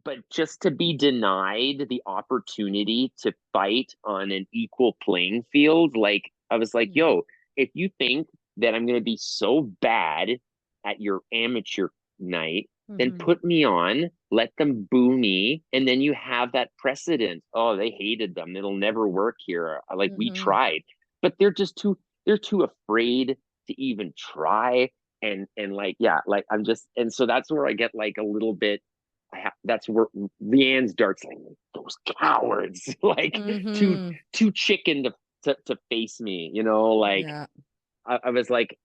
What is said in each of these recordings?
but just to be denied the opportunity to fight on an equal playing field, like I was like, Mm. yo, if you think that I'm going to be so bad at your amateur night, then Mhm. put me on, let them boo me, and then you have that precedent. Oh, they hated them. It'll never work here. Like we Mhm. tried, but they're too afraid to even try. And like, yeah, like I'm just, and so that's where I get like a little bit, that's where Leanne's darts like those cowards, like too Mhm. too chicken to face me, you know. Like Yeah. I was like,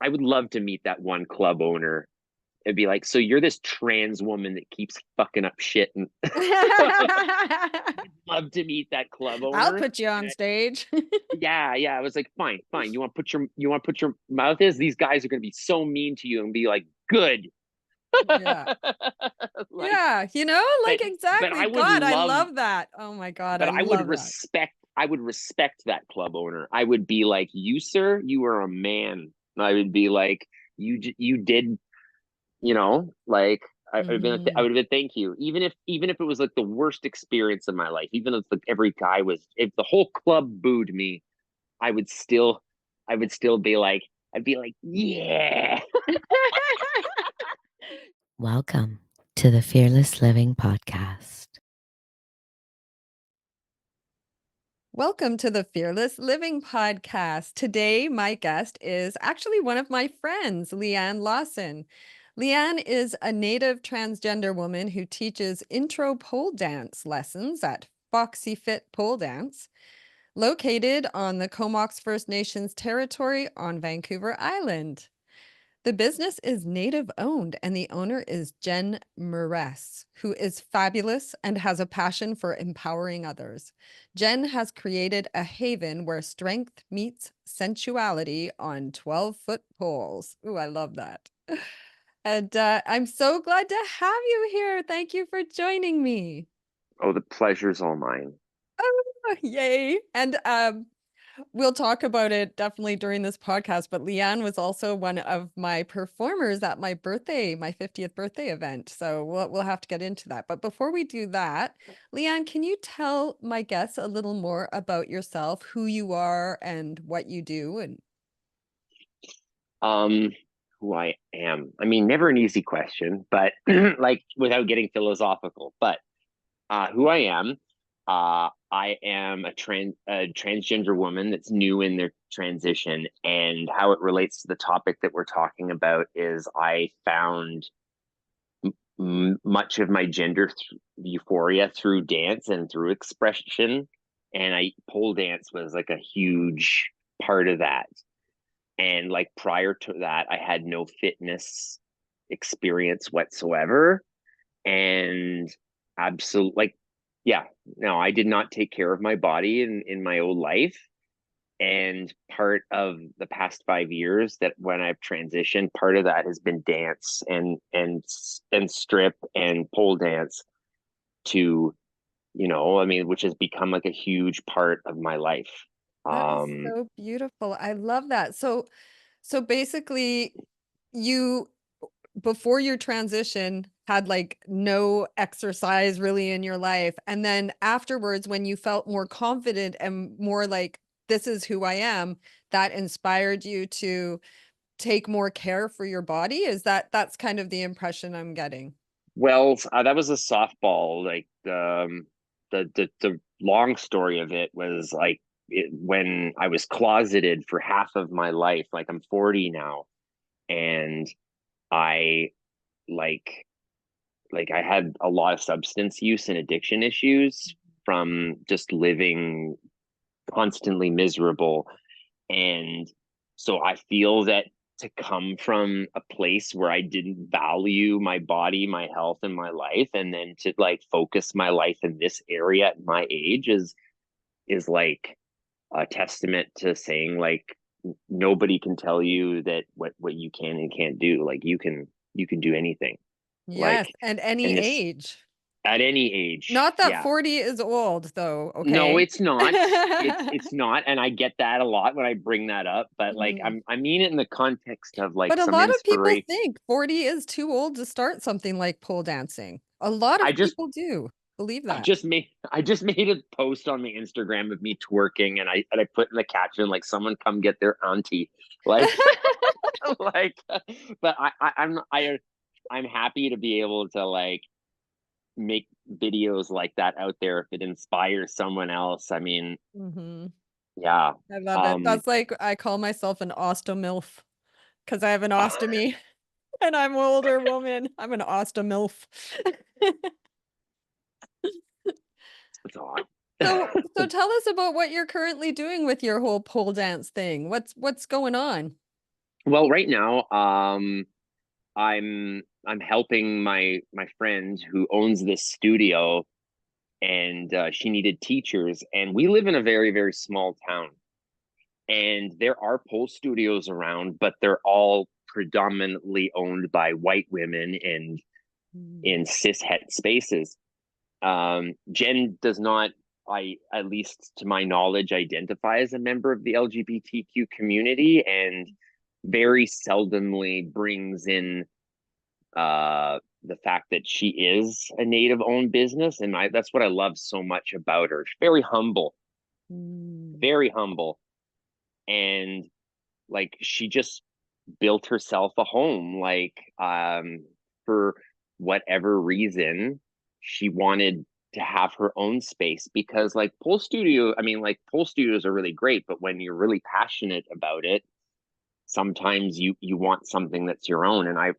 I would love to meet that one club owner. It'd be like, so you're this trans woman that keeps fucking up shit, and love to meet that club I'll owner. put you on And stage. yeah, I was like, fine, fine. You want to put your mouth is these guys are gonna be so mean to you and be like, good. Yeah. Like, Yeah, like but exactly. I would God, I love, love that. Oh my God, but I I would love that. respect, I would respect that club owner. I would be like, you sir, you are a man. I would be like, you did, like I Mhm. would have been thank you. Even if it was like the worst experience of my life, even if like every guy was, if the whole club booed me, I would still I would still be like, I'd be like, yeah. Welcome to the Fearless Living Podcast. Welcome to the Fearless Living Podcast. Today, my guest is actually one of my friends, Leanne Lawson. Leanne is a Native transgender woman who teaches intro pole dance lessons at Foxy Fit Pole Dance, located on the Comox First Nations territory on Vancouver Island. The business is Native owned, and the owner is Jen Muress, who is fabulous and has a passion for empowering others. Jen has created a haven where strength meets sensuality on 12-foot poles. Ooh, I love that. And I'm so glad to have you here. Thank you for joining me. Oh, the pleasure's all mine. Oh, yay. And we'll talk about it definitely during this podcast, but Leanne was also one of my performers at my birthday, my 50th birthday event. So we'll have to get into that. But before we do that, Leanne, can you tell my guests a little more about yourself, who you are and what you do? And Um, who I am. I mean, never an easy question, but like without getting philosophical. But who I am, I am a transgender woman that's new in their transition, and how it relates to the topic that we're talking about is I found much of my gender euphoria through dance and through expression, and I pole dance was like a huge part of that. And like prior to that, I had no fitness experience whatsoever. And absolutely, like, yeah, no, I did not take care of my body in my old life. And part of the past 5 years that when I've transitioned, part of that has been dance and strip and pole dance to, I mean, which has become like a huge part of my life. that is Um, so beautiful. I love that. So basically, you before your transition had like no exercise really in your life, and then afterwards when you felt more confident and more like this is who I am, that inspired you to take more care for your body. That's kind of the impression I'm getting? Well, that was a softball. Like the long story of it was like when I was closeted for half of my life. Like I'm 40 now, and I like I had a lot of substance use and addiction issues from just living constantly miserable. And so I feel that to come from a place where I didn't value my body, my health, and my life, and then to like focus my life in this area at my age is like a testament to saying like nobody can tell you that what you can and can't do. Like you can do anything. Yes, Like, and any and this age. at any age. Not that Yeah. 40 is old though, No, okay? it's not. It's not, and I get that a lot when I bring that up. But like, Mhm. I mean it in the context of like But a some lot of people inspiration. think 40 is too old to start something like pole dancing. A lot I of just people do believe I that. just made I just made a post on my Instagram of me twerking, and I put in the caption like, "Someone come get their auntie." Like, like, but I'm happy to be able to like make videos like that out there if it inspires someone else. I mean, Hmm. yeah. I love it. Um, That's like I call myself an ostomilf because I have an ostomy and I'm an older woman. I'm an ostomilf. it's odd. So tell us about what you're currently doing with your whole pole dance thing. What's going on? Well, right now, I'm helping my friend who owns this studio, and she needed teachers, and we live in a very very small town, and there are pole studios around, but they're all predominantly owned by white women and Mm. in cis het spaces. Jen does not, I at least to my knowledge, identify as a member of the LGBTQ community, and very seldomly brings in the fact that she is a native owned business, and that's what I love so much about her. She's Mm. very humble, and like she just built herself a home, like for whatever reason she wanted to have her own space, because like pole studios are really great, but when you're really passionate about it, sometimes you want something that's your own. And I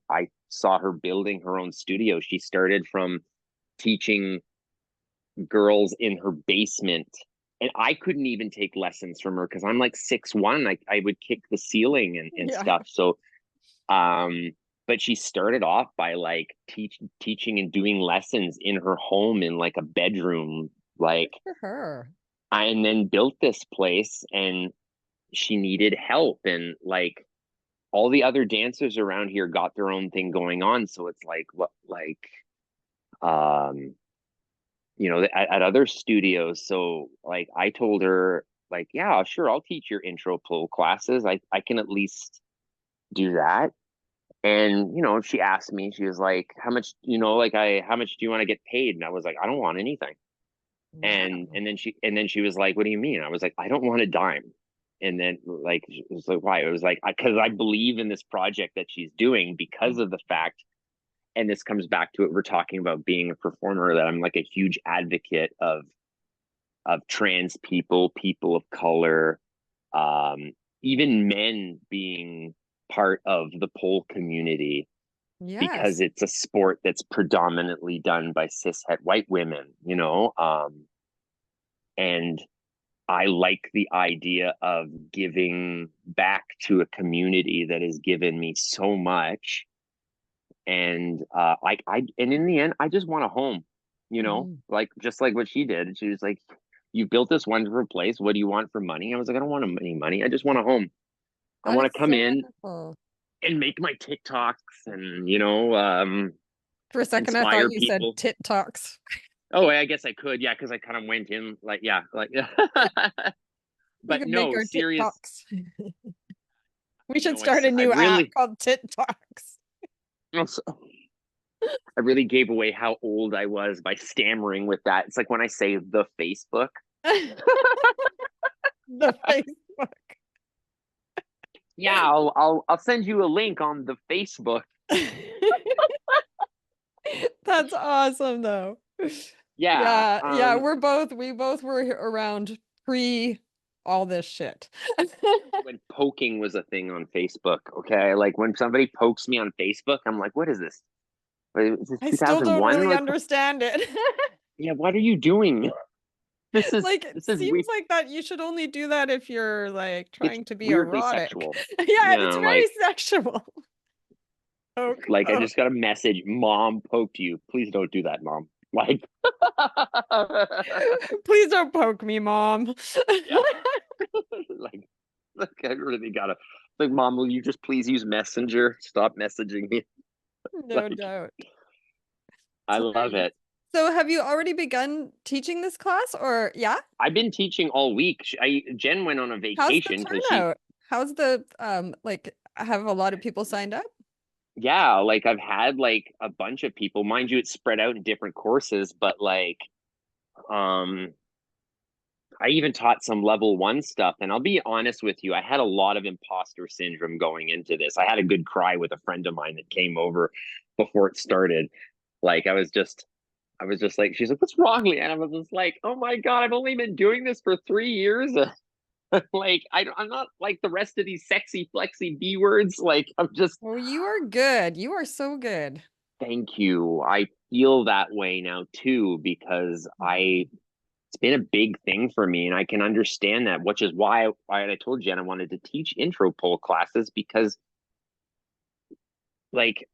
saw her building her own studio. She started from teaching girls in her basement, and I couldn't even take lessons from her because I'm like 6'1". I would kick the ceiling and Yeah, stuff. So but she started off by like teaching and doing lessons in her home in like a bedroom, like, for her. and then built this place, and she needed help, and like all the other dancers around here got their own thing going on, so it's like what like um at other studios. So like I told her like, yeah, sure, I'll teach your intro pole classes. I can at least do that. And she asked me, she was like, how much, how much do you want to get paid? And I was like, I don't want anything. and Wow. and then she and then she was like, what do you mean? I was like, I don't want a dime. And then like it was like, why? It was like, because I believe in this project that she's doing, because of the fact, and this comes back to what we're talking about being a performer, that I'm like a huge advocate of trans people, people of color, um even men being part of the pole community, because Yes. it's a sport that's predominantly done by cishet white women, and I like the idea of giving back to a community that has given me so much. And and in the end, I just want a home, Mm. like just like what she did. She was like, "You built this wonderful place. What do you want for money?" I was like, "I don't want any money. I just want a home. I That want is to come so in wonderful. and make my TikToks, and For a second, I thought inspire you said people." tit talks. Oh, I guess I could, yeah, because I kind of went in like, yeah, like, We but could make no, our tit serious. talks. We should start a I new app really, called Tit Talks. also, I really gave away how old I was by stammering with that. It's like when I say the Facebook. The Facebook. Yeah, I'll send you a link on the Facebook. That's awesome though. Yeah, Yeah, yeah, we both were around pre all this shit. when poking was a thing on Facebook. Okay, like when somebody pokes me on Facebook, I'm like, what is this? Is this I still don't 2001? really Like, understand it. yeah, what are you doing? This is Like, it this is seems we. like that you should only do that if you're like It's trying to be weirdly erotic. sexual. Yeah, it's very Like sexual. I Oh, just got a message. Mom poked you. Please don't do that, mom. Like, please don't poke me, mom. yeah, like, I really gotta. Like, mom, will you just please use Messenger? Stop messaging me. No Like, doubt. I It's love hilarious. it. So have you already begun teaching this class or yeah? I've been teaching all week. Jen went on a How's the vacation because she. turnout? How's the like have a lot of people signed up? yeah, like I've had like a bunch of people, mind you, it's spread out in different courses, but like um I even taught some level one stuff. And I'll be honest with you, I had a lot of imposter syndrome going into this. I had a good cry with a friend of mine that came over before it started. Like I was just like, she's like, what's wrong, Leanne? I was just like, oh my God, I've only been doing this for 3 years. Like I'm not like the rest of these sexy flexy B words. Like I'm just, Oh, you are good. You are so good. thank you. I feel that way now too, because it's been a big thing for me, and I can understand that, which is why I told Jen I wanted to teach intro pole classes, because like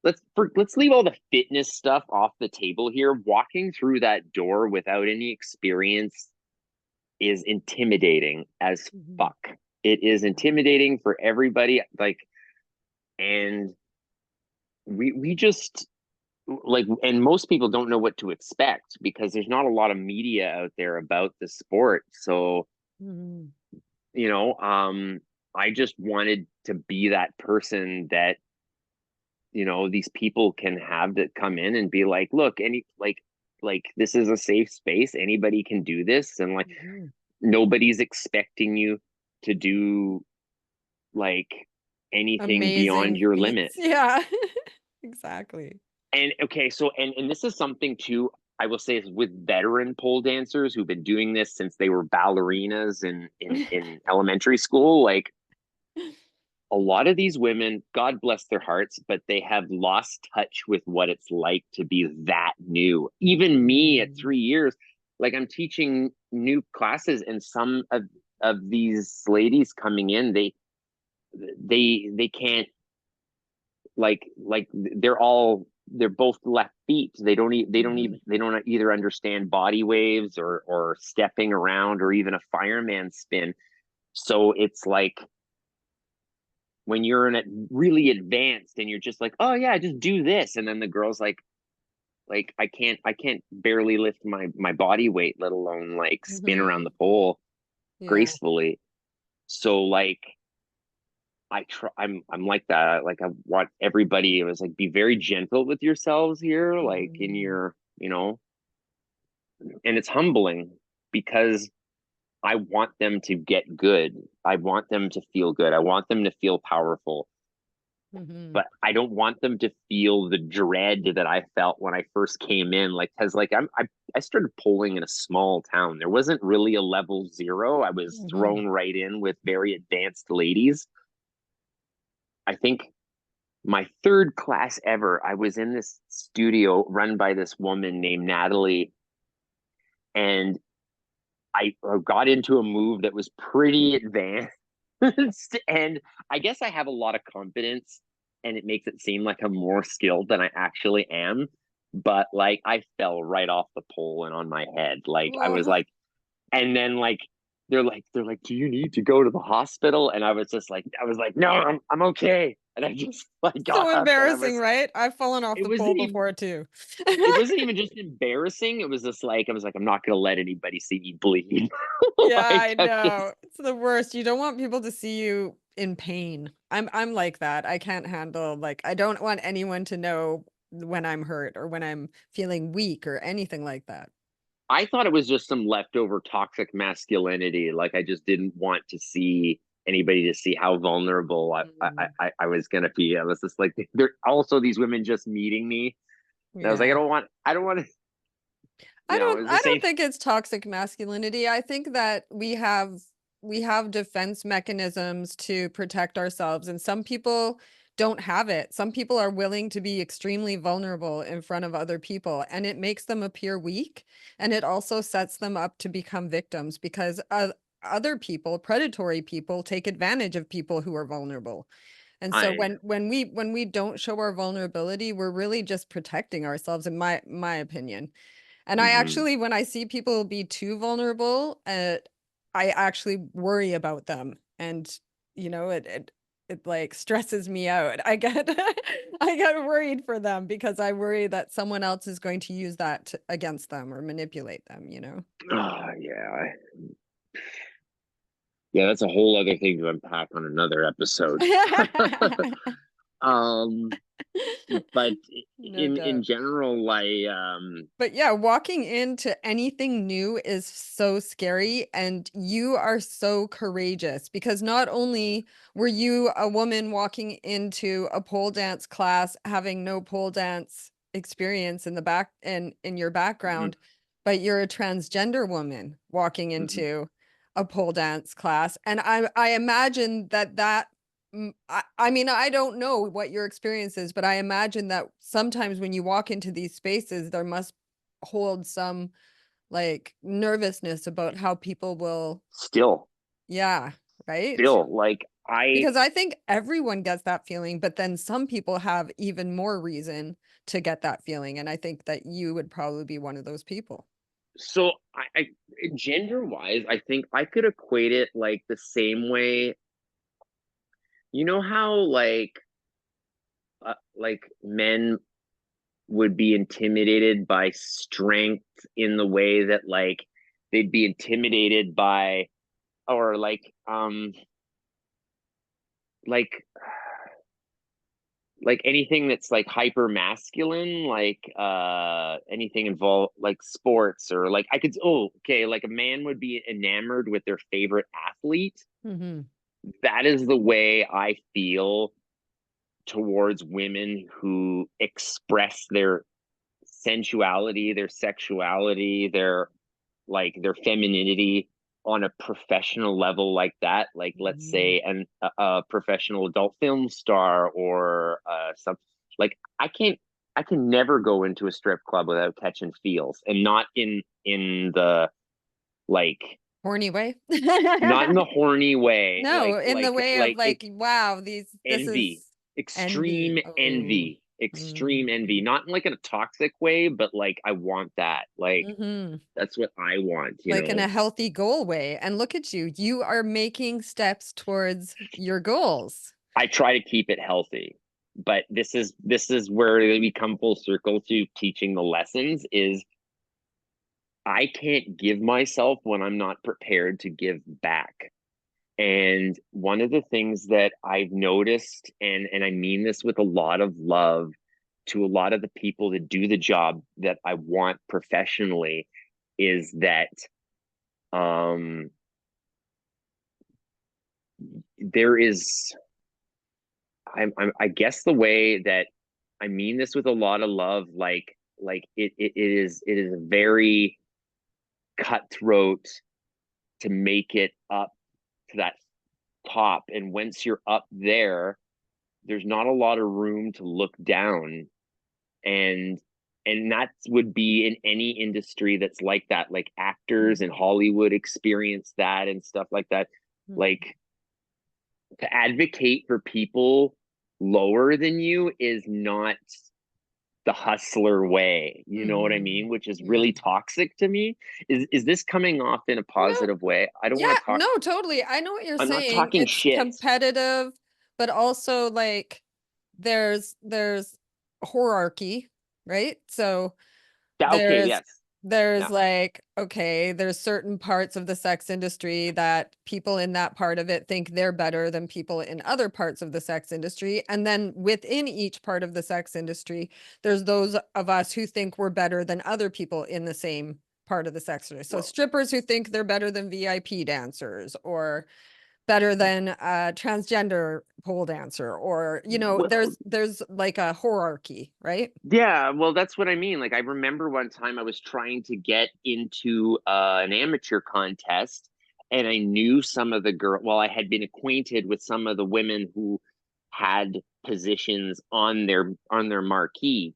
let's leave all the fitness stuff off the table here. Walking through that door without any experience is intimidating as Mhm. fuck. It is intimidating for everybody. Like, and we just like, and most people don't know what to expect because there's not a lot of media out there about the sport. So, Mhm. you know, I just wanted to be that person that, you know, these people can have that come in and be like, look, like this is a safe space. Anybody can do this. And like, Mhm. nobody's expecting you to do like anything beyond Amazing your limit. feats. Yeah, exactly. And okay, so and this is something too, I will say, is with veteran pole dancers who've been doing this since they were ballerinas in elementary school. Like a lot of these women, God bless their hearts, but they have lost touch with what it's like to be that new. Even me at Mhm. 3 years, like I'm teaching new classes, and some of these ladies coming in, they can't, like they're both left feet. Mhm. They don't either understand body waves or stepping around or even a fireman spin. So it's like when you're in it really advanced and you're just like, oh yeah, just do this, and then the girl's like I can't barely lift my body weight, let alone like spin around Mhm. the pole Yeah. gracefully. So like I'm like that. Like I want everybody, it was like, be very gentle with yourselves here, like in Mhm. your, you know, and it's humbling because I want them to get good. I want them to feel good. I want them to feel powerful, Mhm. but I don't want them to feel the dread that I felt when I first came in. Like, cause like I started polling in a small town. There wasn't really a level zero. I was Mhm. thrown right in with very advanced ladies. I think my third class ever, I was in this studio run by this woman named Natalie, and I got into a move that was pretty advanced. And I guess I have a lot of confidence, and it makes it seem like I'm more skilled than I actually am. But like, I fell right off the pole and on my head. Like, I was Oh, like, and then like, they're like, do you need to go to the hospital? And I was like, no, I'm okay. And I just like got so up, and embarrassing, right? I've fallen off it the pole wasn't even before too. it wasn't even just embarrassing. It was just like, I was like, I'm not gonna let anybody see me bleed. Yeah, Like I I'm just, know. It's the worst. You don't want people to see you in pain. I'm like that. I can't handle like I don't want anyone to know when I'm hurt or when I'm feeling weak or anything like that. I thought it was just some leftover toxic masculinity. Like I just didn't want to see anybody to see how vulnerable Mm. I was gonna be. I was just like, there also these women just meeting me. And I was like, Yeah. I don't want to, I it don't was the I same. don't think it's toxic masculinity. I think that we have defense mechanisms to protect ourselves, and some people don't have it. Some people are willing to be extremely vulnerable in front of other people, and it makes them appear weak, and it also sets them up to become victims because other people, predatory people, take advantage of people who are vulnerable. And so I when we don't show our vulnerability, we're really just protecting ourselves in my opinion. And I mhm. actually, when I see people be too vulnerable, I actually worry about them. And, it like stresses me out. I get, I get worried for them because I worry that someone else is going to use that against them or manipulate them, you know? Oh yeah. Yeah, that's a whole other thing to unpack on another episode. But No in doubt. general, But yeah, walking into anything new is so scary, and you are so courageous because not only were you a woman walking into a pole dance class having no pole dance experience in the back and in your mhm, background, but you're a transgender woman walking mhm. into a pole dance class. And I imagine that I mean, I don't know what your experience is, but I imagine that sometimes when you walk into these spaces, there must hold some like nervousness about how people will, Still, yeah, right? still, like Because I think everyone gets that feeling, but then some people have even more reason to get that feeling. And I think that you would probably be one of those people. so I gender wise, I think I could equate it like the same way. You know how like men would be intimidated by strength in the way that like they'd be intimidated by or like anything that's like hyper masculine, like anything involved like sports or like I could okay, like a man would be enamored with their favorite athlete. Hmm. That is the way I feel towards women who express their sensuality, their sexuality, their femininity on a professional level like that. Like let's Hmm. say a professional adult film star or some like I can never go into a strip club without catching feels and not in the like Horny way. not in the horny way No, in the way of like it, like, wow, this is envy, envy. Oh. extreme envy, Mm. not in like in a toxic way, but like I want that, like Hmm. that's what I want, you Like in know. a healthy goal way. And look at you. You are making steps towards your goals. I try to keep it healthy, but this is where we come full circle to teaching the lessons is I can't give myself when I'm not prepared to give back. And one of the things that I've noticed, and I mean this with a lot of love to a lot of the people that do the job that I want professionally, is that um, there is, I guess the way that I mean this with a lot of love, like it is very cutthroat to make it up to that top, and once you're up there, there's not a lot of room to look down, and that would be in any industry that's like that, like actors in Hollywood experience that and stuff like that, Mhm. like to advocate for people lower than you is not the hustler way, you know what I Mhm. mean, which is Yeah. really toxic to me. Is this coming off in a No, positive way? I don't want yeah, to talk, no, totally. I know what you're I'm not saying. talking It's shit. competitive, but also like there's hierarchy, right? So Okay, there's yes, there's yeah. like, okay, there's certain parts of the sex industry that people in that part of it think they're better than people in other parts of the sex industry. And then within each part of the sex industry, there's those of us who think we're better than other people in the same part of the sex industry. So Well, strippers who think they're better than VIP dancers or better than a transgender pole dancer, or well, there's like a hierarchy, right? yeah, well, that's what I mean. Like, I remember one time I was trying to get into an amateur contest, and I knew some of the girl. Well, I had been acquainted with some of the women who had positions on their marquee.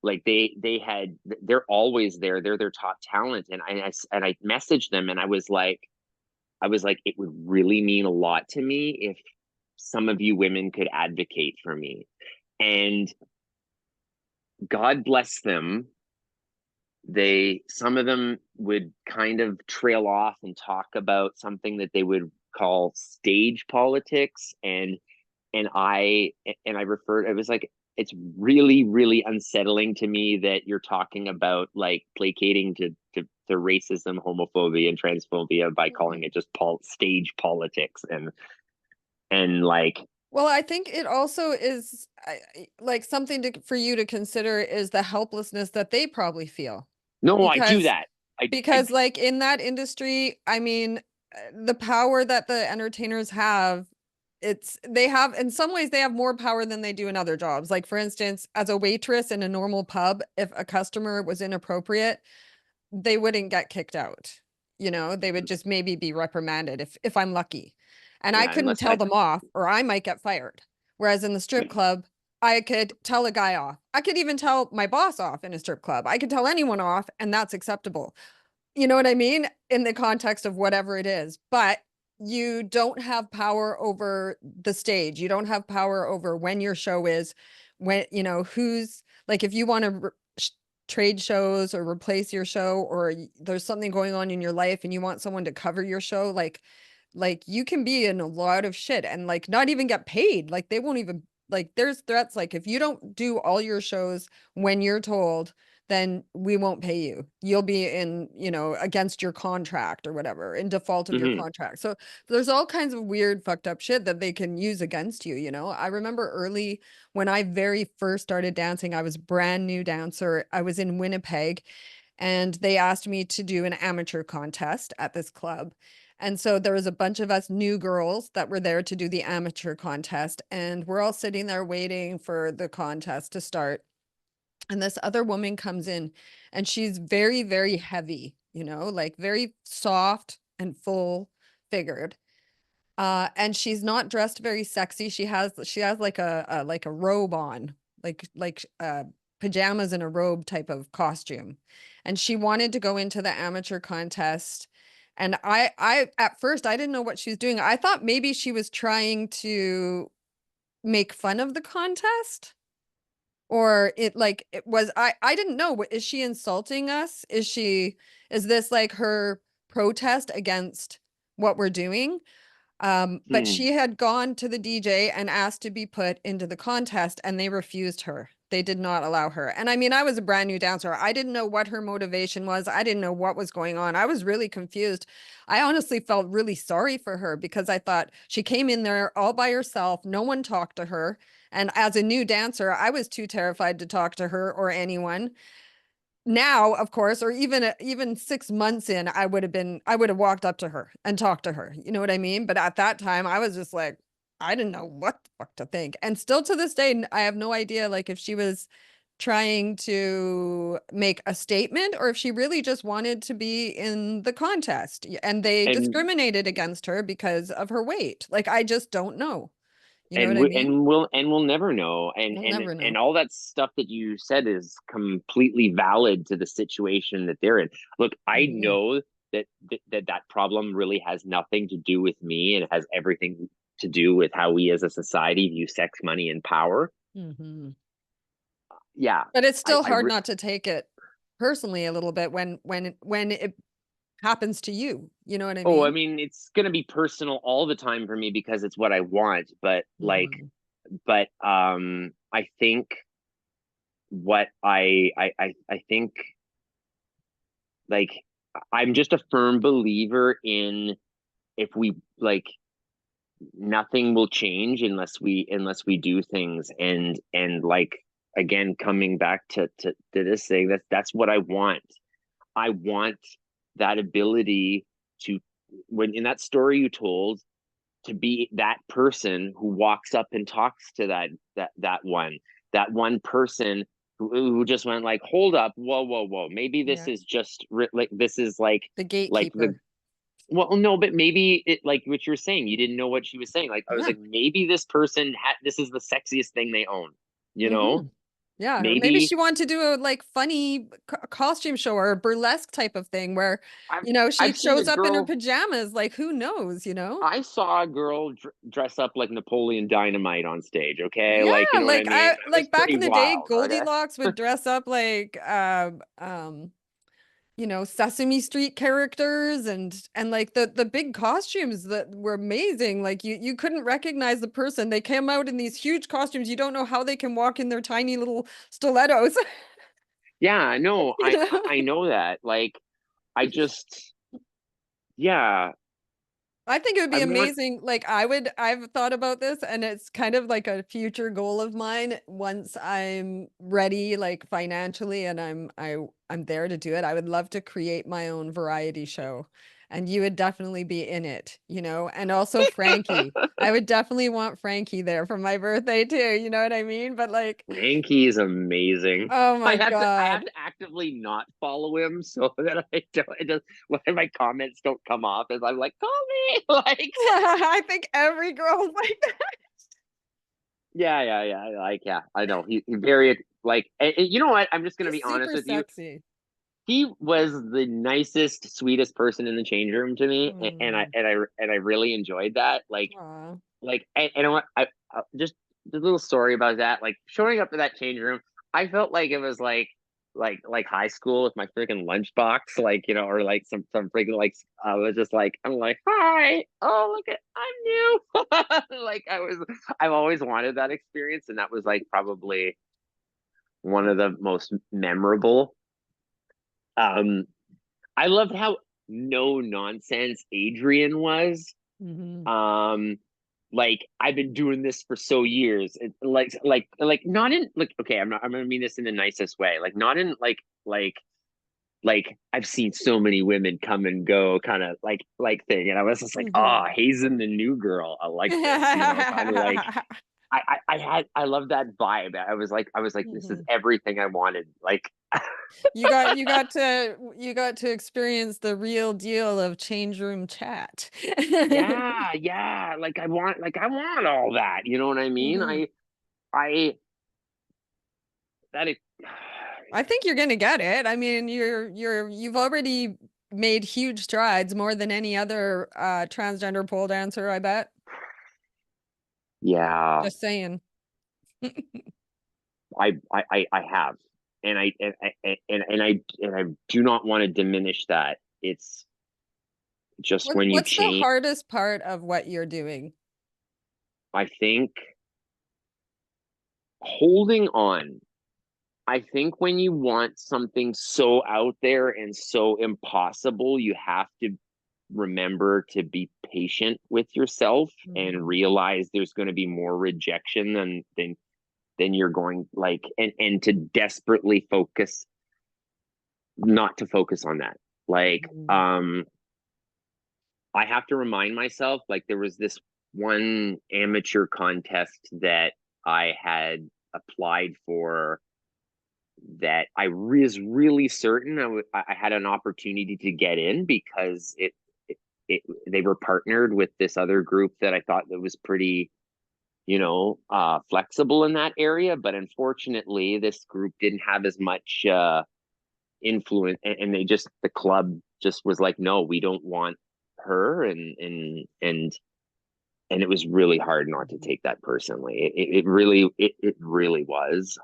Like they're always there. They're their top talent, and I messaged them, and I was like, it would really mean a lot to me if some of you women could advocate for me. And God bless them, they some of them would kind of trail off and talk about something that they would call stage politics, and I referred, it was like, it's really really unsettling to me that you're talking about like placating to racism, homophobia and transphobia by calling Mhm. it just stage politics, and like Well, I think it also is like something for you to consider is the helplessness that they probably feel. No, I do Because that. I like in that industry, I mean, the power that the entertainers have, they have in some ways they have more power than they do in other jobs. Like for instance, as a waitress in a normal pub, if a customer was inappropriate, they wouldn't get kicked out. You know, they would just maybe be reprimanded if I'm lucky. And I yeah, couldn't unless tell I them off or I might get fired. Whereas in the strip club, I could tell a guy off. I could even tell my boss off in a strip club. I could tell anyone off and that's acceptable. You know what I mean? In the context of whatever it is. But you don't have power over the stage. You don't have power over when your show is, when, you know, who's like, if you want to trade shows or replace your show, or there's something going on in your life and you want someone to cover your show, like you can be in a lot of shit and like not even get paid. Like they won't even, like there's threats like if you don't do all your shows when you're told, then we won't pay you. You'll be in, you know, against your contract or whatever, in default of your Mhm. contract. So there's all kinds of weird, fucked up shit that they can use against you. You know, I remember early when I very first started dancing, I was brand new dancer. I was in Winnipeg and they asked me to do an amateur contest at this club. And so there was a bunch of us new girls that were there to do the amateur contest. And we're all sitting there waiting for the contest to start. And this other woman comes in and she's very, very heavy, you know, like very soft and full figured. And she's not dressed very sexy. She has like a robe on, like pajamas and a robe type of costume. And she wanted to go into the amateur contest. And I at first I didn't know what she was doing. I thought maybe she was trying to make fun of the contest, or it was I didn't know. Is she insulting us? Is this like her protest against what we're doing? But Hmm. she had gone to the DJ and asked to be put into the contest, and they refused her. They did not allow her. And I mean, I was a brand new dancer. I didn't know what her motivation was. I didn't know what was going on. I was really confused. I honestly felt really sorry for her because I thought she came in there all by herself. No one talked to her. And as a new dancer, I was too terrified to talk to her or anyone. Now, of course, or even 6 months in, I would have walked up to her and talked to her. You know what I mean? But at that time, I was just like, I didn't know what the fuck to think. And still to this day, I have no idea like if she was trying to make a statement or if she really just wanted to be in the contest. And they And discriminated against her because of her weight. Like I just don't know. You know what and I we mean? and we'll never know. And We'll and never know. and all that stuff that you said is completely valid to the situation that they're in. Look, I Mhm. know that problem really has nothing to do with me, and it has everything to do with how we as a society view sex, money, and power. Mhm. Yeah, But it's I still I hard re- not to take it personally a little bit when it happens to you. You know what I oh, I mean? mean, it's gonna be personal all the time for me because it's what I want. But Mhm. I think what I think like I'm just a firm believer in, if we like, nothing will change unless we do things. And like, again, coming back to this thing, that's what I want. I want that ability to, when in that story you told, to be that person who walks up and talks to that one person who just went like, hold up, whoa, whoa, whoa, maybe this Yeah. is just like, this is The like the gatekeeper. well, no, but maybe it, like what you're saying, you didn't know what she was saying. Like, I was Yeah. like, maybe this person this is the sexiest thing they own, you know? Hmm. Yeah. Or maybe Maybe she wanted to do a like funny costume show or a burlesque type of thing where, I've you know, she I've seen a shows up in her girl. pajamas. Like who knows, you know? I saw a girl dress up like Napoleon Dynamite on stage. Okay, Yeah, like, you know what I like mean? I That was like back pretty in the day, wild. Okay. Goldilocks would dress up like you know, Sesame Street characters and like the big costumes that were amazing. Like you couldn't recognize the person. They came out in these huge costumes. You don't know how they can walk in their tiny little stilettos. Yeah, no, You know? I know that. Like, I just, yeah, I think it would be I'm not. amazing. Like I've thought about this and it's kind of like a future goal of mine once I'm ready, like financially, and I'm there to do it. I would love to create my own variety show. And you would definitely be in it, you know, and also Frankie. I would definitely want Frankie there for my birthday too. You know what I mean? But like, Frankie is amazing. oh my I have God. to actively not follow him so that I don't. It does when my comments don't come off as I'm like, call me, like. I think every girl's like that. Yeah. Like, yeah, I know. He very like. And you know what? I'm just gonna He's be honest super with you. sexy. He was the nicest, sweetest person in the change room to me, Mm, and I really enjoyed that. aw. And I just the little story about that, like showing up to that change room, I felt like it was like high school with my freaking lunchbox, like, or like some freaking like I was just like I'm like, hi, oh look at I'm new. Like I've always wanted that experience, and that was like probably one of the most memorable. Um, I loved how no nonsense Adrian was. Mhm. Um, like I've been doing this for so years. Like not in like okay, I'm gonna mean this in the nicest way. Like not in like I've seen so many women come and go kind of like thing. And I was just like, Mhm. oh, hazing the new girl. I like this, kind of like I love that vibe. I was like, this is Mhm. everything I wanted. Like You got to experience the real deal of change room chat. yeah, like I want all that. You know what I mean? Mhm. I that it I think you're gonna get it. I mean, you've already made huge strides, more than any other transgender pole dancer, I bet. yeah, Just saying. I have, and I do not want to diminish that. It's just when you What's the change. hardest part of what you're doing? I think holding on. I think when you want something so out there and so impossible, you have to remember to be patient with yourself and Mhm. realize there's going to be more rejection than you're going like and to desperately focus not to focus on that. Like Mhm. I have to remind myself, like there was this one amateur contest that I had applied for that I was really certain I had an opportunity to get in because they were partnered with this other group that I thought that was pretty, flexible in that area. But unfortunately, this group didn't have as much influence, and the club just was like, no, we don't want her, and it was really hard not to Mhm. take that personally. It really was.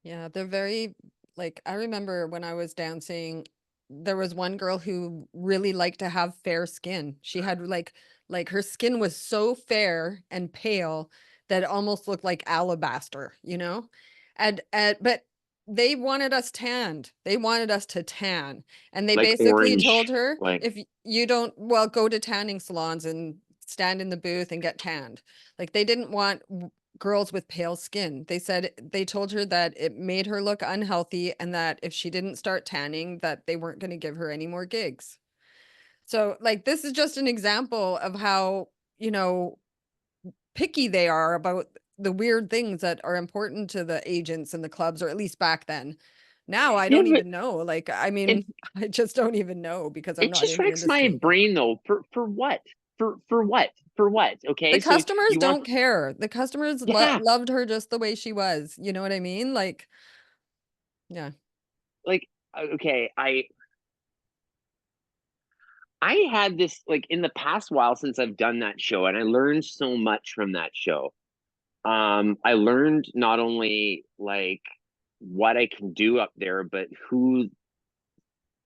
Yeah, they're very like I remember when I was dancing, there was one girl who really liked to have fair skin. She had like her skin was so fair and pale that it almost looked like alabaster, you know? And but they wanted us tanned. They wanted us to tan. And they Like basically told orange, her like if you don't, well, go to tanning salons and stand in the booth and get tanned. Like they didn't want girls with pale skin. They said they told her that it made her look unhealthy and that if she didn't start tanning, that they weren't going to give her any more gigs. So, like, this is just an example of how, you know, picky they are about the weird things that are important to the agents and the clubs, or at least back then. Now I yeah, don't but even know. Like, I it mean, I just don't even know because I'm it not just in the wrecks my industry. brain though. For what? For what? For what? The Okay, so customers you want don't care. The customers yeah, loved her just the way she was. You know what I mean? Like, yeah. like okay, I had this like in the past while since I've done that show, and I learned so much from that show. I learned not only like what I can do up there, but who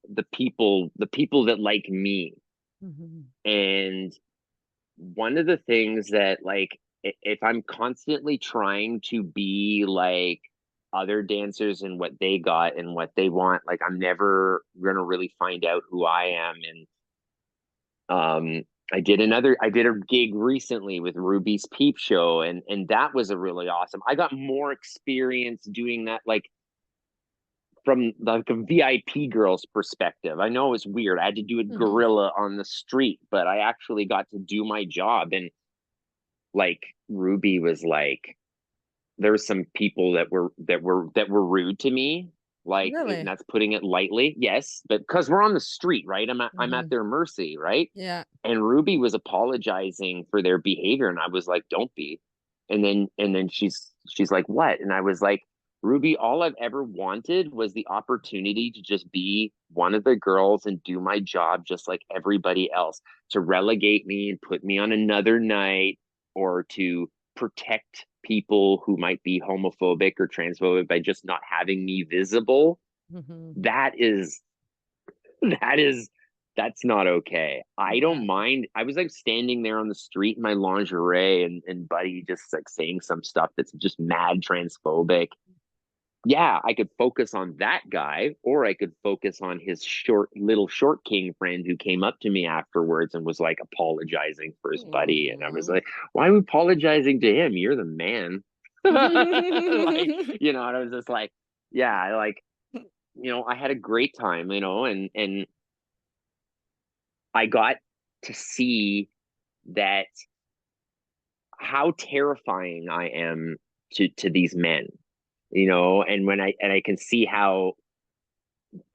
the people that like me. Mhm. And one of the things that like if I'm constantly trying to be like other dancers and what they got and what they want, like I'm never gonna really find out who I am. I did a gig recently with Ruby's Peep Show, and that was a really awesome. I got more experience doing that, like from like a VIP girl's perspective. I know it's weird. I had to do it Mm-hmm. gorilla on the street, but I actually got to do my job. And like Ruby was like, there were some people that were rude to me, like, and Really? that's putting it lightly. Yes, but because we're on the street, right? I'm at Mm-hmm. their mercy, right? Yeah. And Ruby was apologizing for their behavior, and I was like, don't be. And then she's like, what? And I was like, Ruby, all I've ever wanted was the opportunity to just be one of the girls and do my job just like everybody else. To relegate me and put me on another night, or to protect people who might be homophobic or transphobic by just not having me visible, Mm-hmm. that is that is that's not okay. I Yeah. don't mind. I was like standing there on the street in my lingerie, and Buddy just like saying some stuff that's just mad transphobic. Yeah, I could focus on that guy, or I could focus on his short king friend who came up to me afterwards and was like apologizing for his buddy. And I was Aw. like, why are we apologizing to him? You're the man. Like, and I was just like, yeah, like, I had a great time, and I got to see that how terrifying I am to these men, and I can see how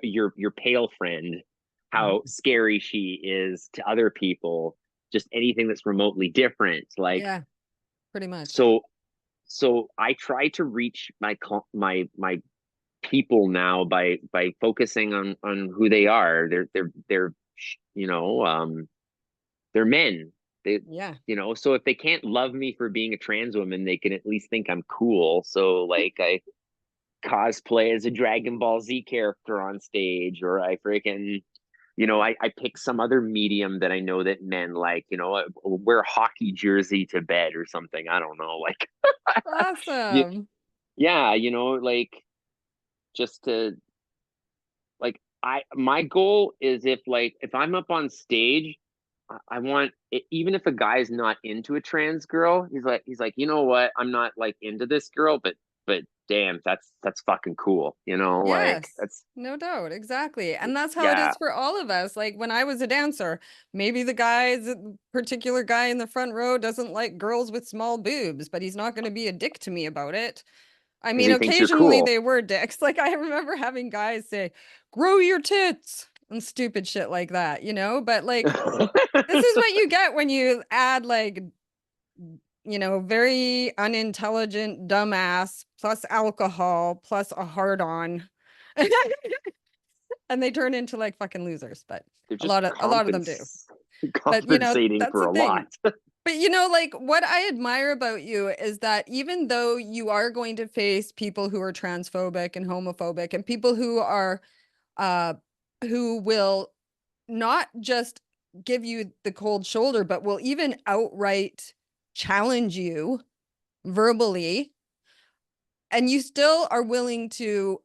your pale friend, how Mhm. scary she is to other people, just anything that's remotely different. Like, Yeah, pretty much. so I try to reach my people now by focusing on who they are. They're you know they're men. They Yeah. so if they can't love me for being a trans woman, they can at least think I'm cool. So like I cosplay as a Dragon Ball Z character on stage, or I freaking I pick some other medium that I know that men like, wear a hockey jersey to bed or something. I don't know, like y- Awesome. yeah, like just to like my goal is, if I'm up on stage, I want it, even if a guy's not into a trans girl, he's like, you know what, I'm not like into this girl, but damn, that's fucking cool, like Yes, that's no doubt. Exactly. And that's how it yeah. is for all of us. Like when I was a dancer, maybe the particular guy in the front row doesn't like girls with small boobs, but he's not going to be a dick to me about it. I Because mean, he thinks you're occasionally cool. they were dicks. Like I remember having guys say, grow your tits and stupid shit like that, But like, this is what you get when you add like, very unintelligent dumbass plus alcohol plus a hard on. And they turn into like fucking losers, but They're a just lot of them do. But compensating that's for the a lot. thing. But like what I admire about you is that even though you are going to face people who are transphobic and homophobic and people uh who will not just give you the cold shoulder, but will even outright challenge you verbally, and you still are willing to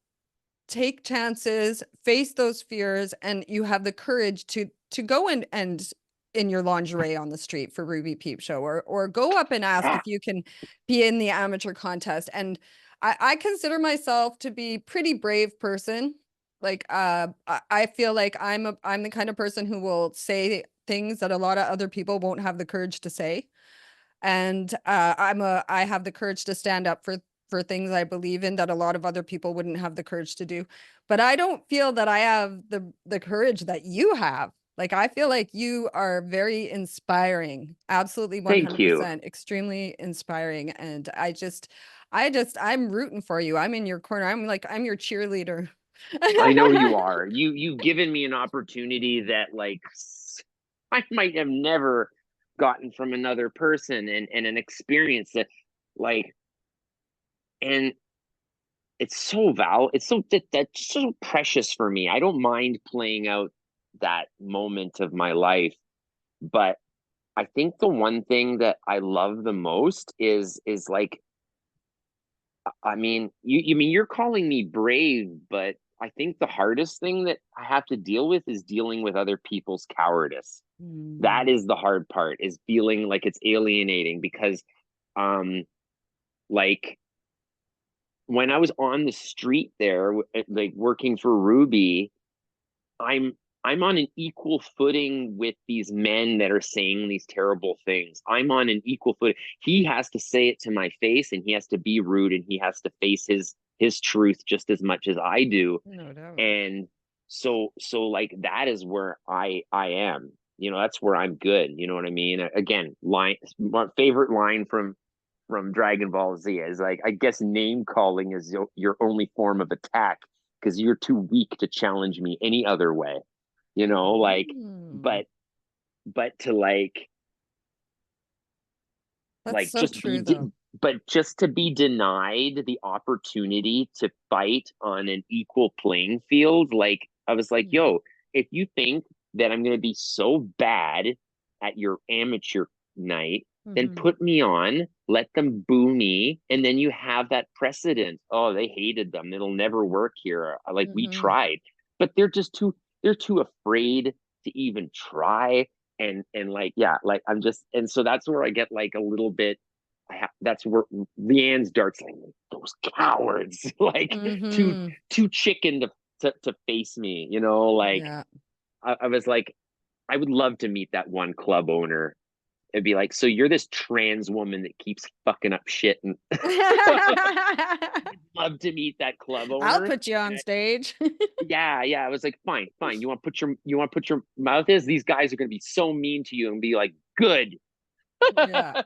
take chances, face those fears, and you have the courage to go and in your lingerie on the street for Ruby Peep Show, or go up and ask Yeah. if you can be in the amateur contest. And I consider myself to be pretty brave person. Like I feel like I'm the kind of person who will say things that a lot of other people won't have the courage to say. And I have the courage to stand up for things I believe in that a lot of other people wouldn't have the courage to do. But I don't feel that I have the courage that you have. Like I feel like you are very inspiring, absolutely Thank you. 100%, extremely inspiring. And I'm rooting for you. I'm in your corner. I'm your cheerleader. I know you are. You've given me an opportunity that, like, I might have never gotten from another person, and an experience that, like, and that's so precious for me. I don't mind playing out that moment of my life, but I think the one thing that I love the most is like, I mean, you mean, you're calling me brave, but I think the hardest thing that I have to deal with is dealing with other people's cowardice. That is the hard part, is feeling like it's alienating, because um like when I was on the street there, like working for Ruby, I'm I'm on an equal footing with these men that are saying these terrible things. I'm on an equal footing. He has to say it to my face, and he has to be rude, and he has to face his truth just as much as I do. No doubt. And so like that is where I am. That's where I'm good. You know what I mean? Again, my favorite line from Dragon Ball Z is like, I guess name calling is your only form of attack, because you're too weak to challenge me any other way. Like, Mm. but to That's so just true, though. but just to be denied the opportunity to fight on an equal playing field. Like, I was like, yo, if you think that I'm going to be so bad at your amateur night, then put me on, let them boo me, and then you have that precedent. Oh, they hated them, it'll never work here. Like, we tried, but they're too afraid to even try. And like, yeah, like, I'm just, and so that's where I get like a little bit, that's where Leanne's darts, like, those cowards, like, too chicken to face me, like. Yeah. I was like, I would love to meet that one club owner. It'd be like, so you're this trans woman that keeps fucking up shit, and I'd love to meet that club I'll owner. put you on stage. Yeah, I was like, fine. You want to put your mouth is, these guys are going to be so mean to you, and be like, good. Yeah.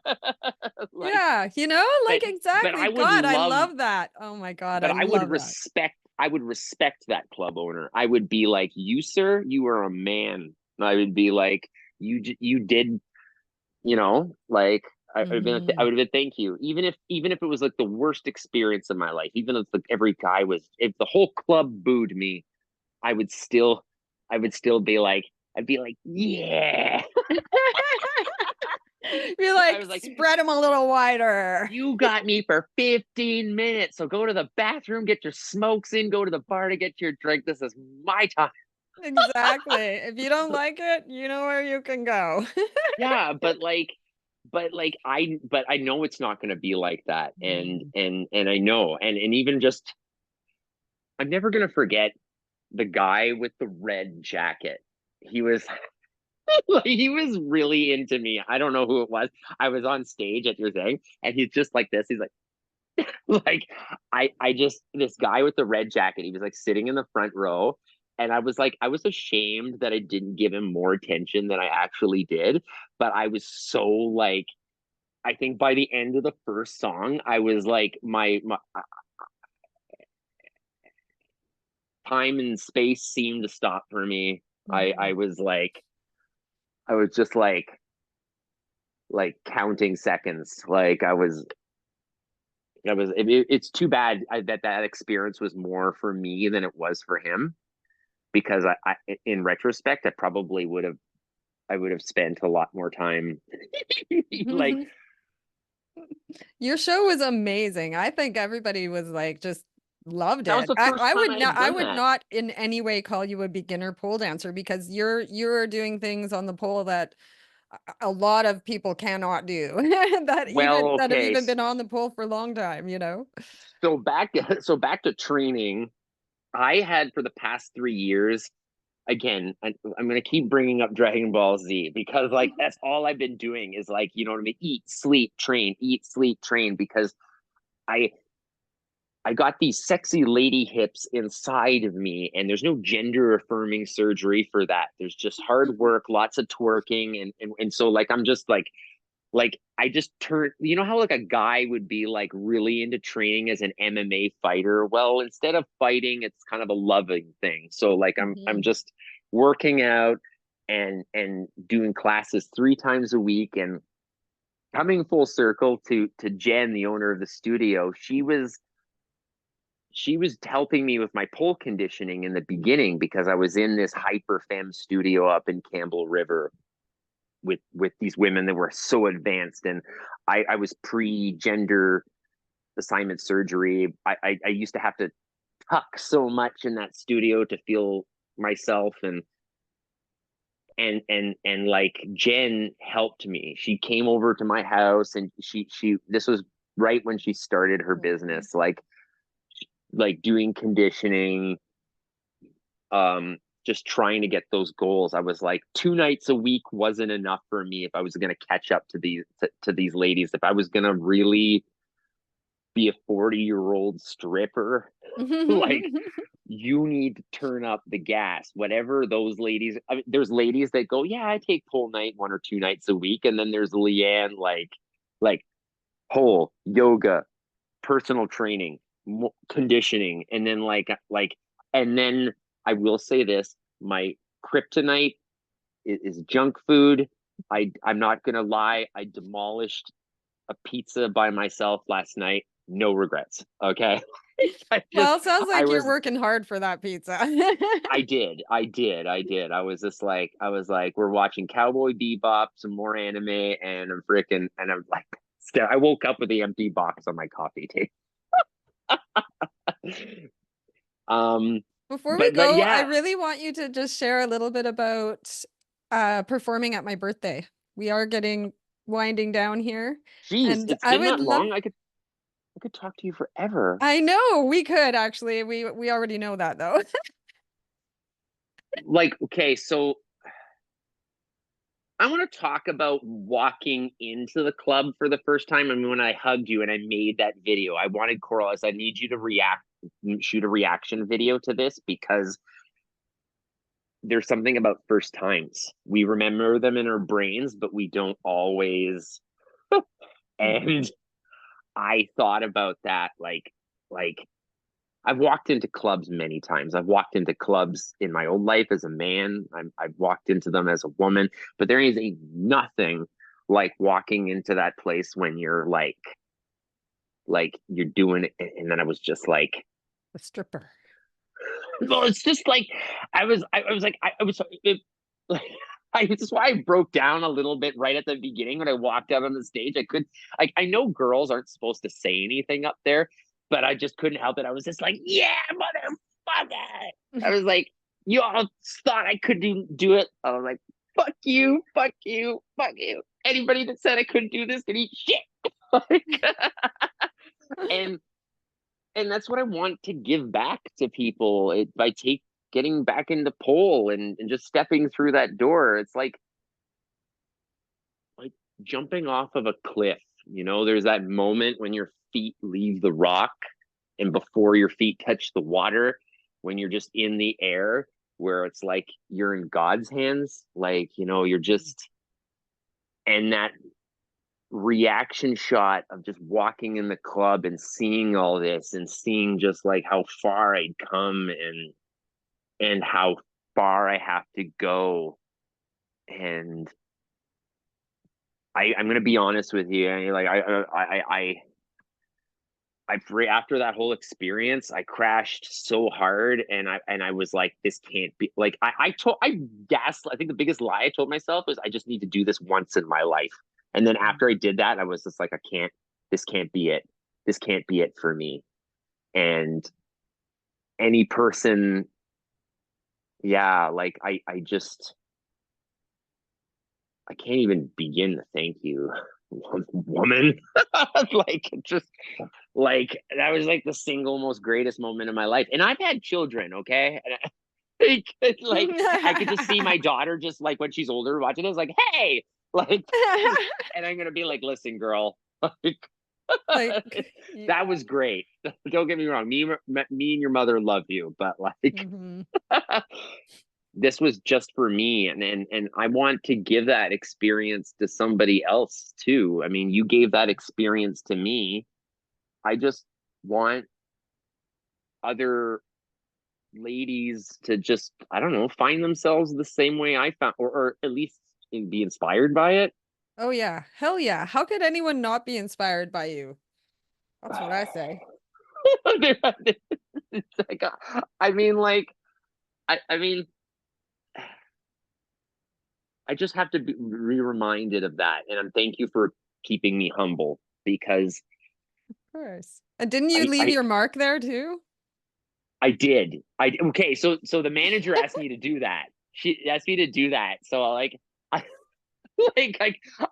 Like, Yeah, but like, but exactly. I would God, I love, love that. Oh my God, but I love that. I would respect that club owner. I would be like, you, sir, you are a man. I would be like, you did, like, I would have been, thank you. Even if it was like the worst experience of my life, even if like if the whole club booed me, I would still, be like, I'd be like, yeah. You're I like, was like, spread them a little wider. you got me for 15 minutes. So go to the bathroom, get your smokes in, go to the bar to get your drink. This is my time. Exactly. If you don't like it, you know where you can go. Yeah, but I know it's not going to be like that. And I know, and even just, I'm never going to forget the guy with the red jacket. He was like, he was really into me. I don't know who it was. I was on stage at your thing, and he's just like this. He's like, like, I just, this guy with the red jacket, he was like sitting in the front row, and I was ashamed that I didn't give him more attention than I actually did. But I was so like, I think by the end of the first song, I was like, my time and space seemed to stop for me. I was like, I was just like counting seconds. Like, it's too bad that experience was more for me than it was for him, because in retrospect, I would have spent a lot more time. Like, Your show was amazing. I think everybody was like, just loved that was it. the I, first I time would I not had I done would that. not in any way call you a beginner pole dancer, because you're doing things on the pole that a lot of people cannot do. Well, That have okay, even been on the pole for a long time. so back to training. I had, for the past 3 years, again, I'm going to keep bringing up Dragon Ball Z, because like, that's all I've been doing, is like, you know what I mean? Eat, sleep, train, because I I got these sexy lady hips inside of me, and there's no gender affirming surgery for that. There's just hard work, lots of twerking, and so, like, I'm just like, I just turned, how like a guy would be like really into training as an MMA fighter. Well, instead of fighting, it's kind of a loving thing. So like, I'm just working out and doing classes 3 times a week. And coming full circle to Jen, the owner of the studio, she was helping me with my pole conditioning in the beginning, because I was in this hyper femme studio up in Campbell River with these women that were so advanced. And I was pre-gender assignment surgery. I used to have to tuck so much in that studio to feel myself. And like Jen helped me. She came over to my house, and she this was right when she started her business, like doing conditioning, just trying to get those goals. I was like, 2 nights a week wasn't enough for me if I was going to catch up to these ladies. If I was going to really be a 40-year-old stripper, like, you need to turn up the gas. Whatever those ladies, I mean, there's ladies that go, yeah, I take pole night 1 or 2 nights a week, and then there's Leanne, like pole, yoga, personal training, conditioning, and then and then I will say this: my kryptonite is junk food. I'm not gonna lie. I demolished a pizza by myself last night. No regrets. Okay. Well, it sounds I like you're was working hard for that pizza. I did. I was just like, we're watching Cowboy Bebop, some more anime, and I'm like, I woke up with the empty box on my coffee table. um, Before we but go, I yeah, really want you to just share a little bit about performing at my birthday. We are getting winding down here, geez, and it's I been would that love. long. I could talk to you forever. I know we could actually. We already know that though. Like, okay, so I want to talk about walking into the club for the first time. I mean, when I hugged you and I made that video, I wanted Coral, I need you to shoot a reaction video to this, because there's something about first times. We remember them in our brains, but we don't always. And I thought about that, like I've walked into clubs many times. I've walked into clubs in my old life as a man. I've walked into them as a woman, but there is nothing like walking into that place when you're like you're doing it. And then I was just like, A stripper. well, it's just like I was like I was it, like that's why I broke down a little bit right at the beginning when I walked out on the stage. I could, like, I know girls aren't supposed to say anything up there, but I just couldn't help it. I was just like, yeah, motherfucker. I was like, you all thought I could do it. I was like, fuck you, fuck you, fuck you. Anybody that said I couldn't do this can eat shit. and and that's what I want to give back to people, by getting back into pole, and just stepping through that door. It's like jumping off of a cliff. There's that moment when your feet leave the rock and before your feet touch the water, when you're just in the air, where it's like you're in God's hands. Like, you're just, and that reaction shot of just walking in the club and seeing all this, and seeing just like how far I'd come, and how far I have to go. And I'm gonna be honest with you, like after that whole experience, I crashed so hard, and I was like, this can't be, like, I think the biggest lie I told myself was, I just need to do this once in my life. And then after I did that, I was just like, this can't be it. This can't be it for me. And any person, yeah, like I just, I can't even begin to thank you, woman. Like, just like, that was like the single most greatest moment of my life. And I've had children, okay? Like, I could just see my daughter, just like when she's older, watching this, like, hey, like, and I'm gonna be like, listen, girl, Like, that was great. Don't get me wrong, me and your mother love you, but like, mhm. this was just for me, and I want to give that experience to somebody else too. I mean, you gave that experience to me. I just want other ladies to just, I don't know, find themselves the same way I found, or at least be inspired by it. Oh yeah, hell yeah. How could anyone not be inspired by you? That's what I say. It's like, I mean, like, I mean, I just have to be reminded of that, and I'm thank you for keeping me humble, because Of course. And didn't you I leave I your mark there too? I did. Okay, so the manager asked me to do that. She asked me to do that. So I like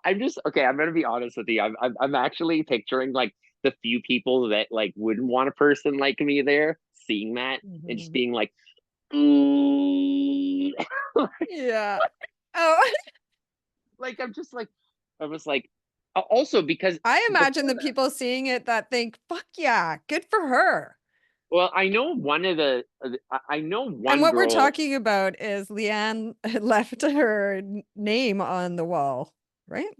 I'm just okay, I'm gonna be honest with you. I'm actually picturing like the few people that like wouldn't want a person like me there, seeing that and just Mhm. being like, mm. Yeah. Oh, Like I'm just like I was like also because I imagine before the that, people seeing it that think, "Fuck yeah, good for her." well, I know one of the I know And one what we're girl, talking about is Leanne had left her name on the wall, right? I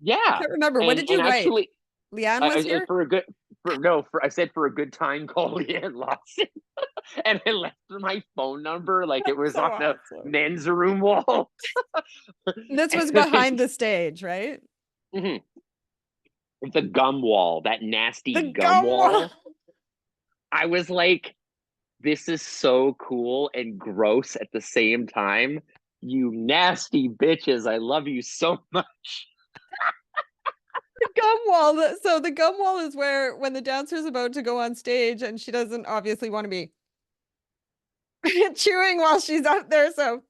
yeah, can't remember. What did and you write? actually Leanne was here? for a good for no for I said for a good time call Leanne Lawson. And I left my phone number like it That's was so on the awesome. men's room wall. This was And behind the stage, right? mhm, the gum wall, that nasty The gum gum wall. wall. I was like, this is so cool and gross at the same time. You nasty bitches. I love you so much. The gum wall. So the gum wall is where when the dancer's about to go on stage and she doesn't obviously want to be chewing while she's up there, so